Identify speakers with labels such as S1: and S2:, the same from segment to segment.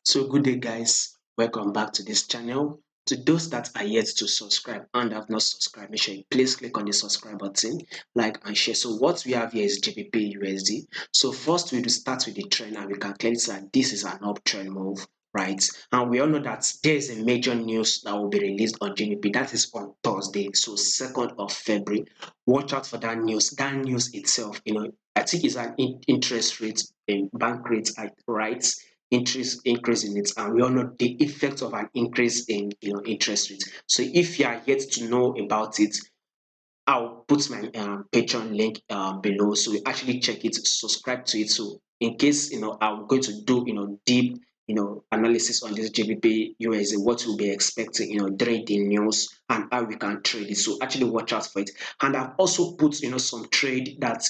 S1: So good day guys, welcome back to this channel. To those that are yet to subscribe and have not subscribed, make sure you please click on the subscribe button, like and share. So what we have here is GBPUSD. So first we will start with the trend and we can clearly see that this is an uptrend move, right? And we all know that there is a major news that will be released on GBP. That is on Thursday, so 2nd of February. Watch out for that news. That news itself, I think it's an interest rate, bank rate, right? Interest increase in it, and we all know the effect of an increase in interest rate. So if you are yet to know about it, I'll put my Patreon link below, so you actually check it, subscribe to it. So in case I'm going to do deep analysis on this GBP USD, what we'll be expecting during the news and how we can trade it. So actually watch out for it. And I've also put some trade that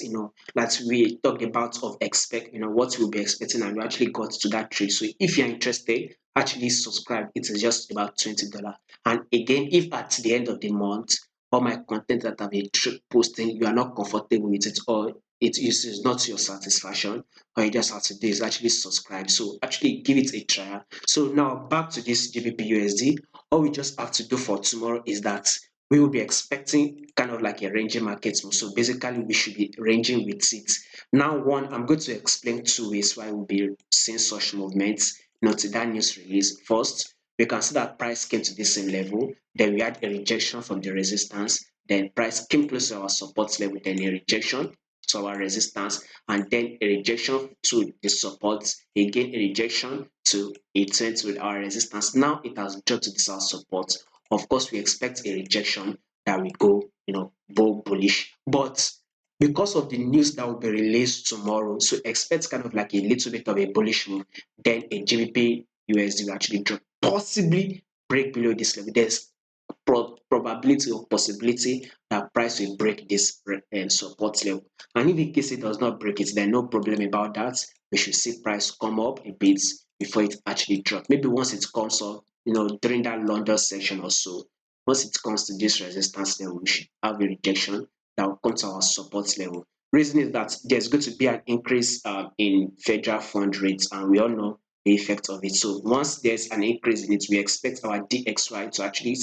S1: that we talked about of expect what we'll be expecting, and we actually got to that trade. So if you're interested, actually subscribe. It is just about $20. And again, if at the end of the month all my content that I've been posting, you are not comfortable with it, or it is not to your satisfaction, or you just have to do is actually subscribe. So actually give it a try. So now back to this GBP USD. All we just have to do for tomorrow is that we will be expecting kind of like a ranging market move. So basically we should be ranging with it. Now one, I'm going to explain two ways why we'll be seeing such movements, to that news release. First, we can see that price came to the same level, then we had a rejection from the resistance, then price came close to our support level, then a rejection to our resistance, and then a rejection to the support, again a rejection to a trend with our resistance. Now it has dropped to this our support. Of course, we expect a rejection that will go bull bullish, but because of the news that will be released tomorrow, so expect kind of like a little bit of a bullish move, then a GBP USD will actually drop, possibly break below this level. There's probability or possibility that price will break this support level. And if in case it does not break it, then no problem about that. We should see price come up a bit before it actually drop. Maybe once it comes up, during that London session or so, once it comes to this resistance level, we should have a rejection that will come to our support level. Reason is that there's going to be an increase in federal fund rates, and we all know the effect of it. So once there's an increase in it, we expect our DXY to actually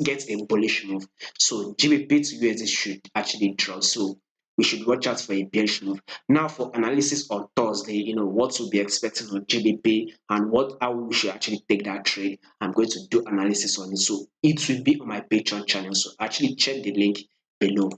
S1: get a bullish move. So GBP to USD should actually drop. So we should watch out for a bearish move. Now for analysis on Thursday, what we'll be expecting on GBP and how we should actually take that trade. I'm going to do analysis on it. So it will be on my Patreon channel. So actually check the link below.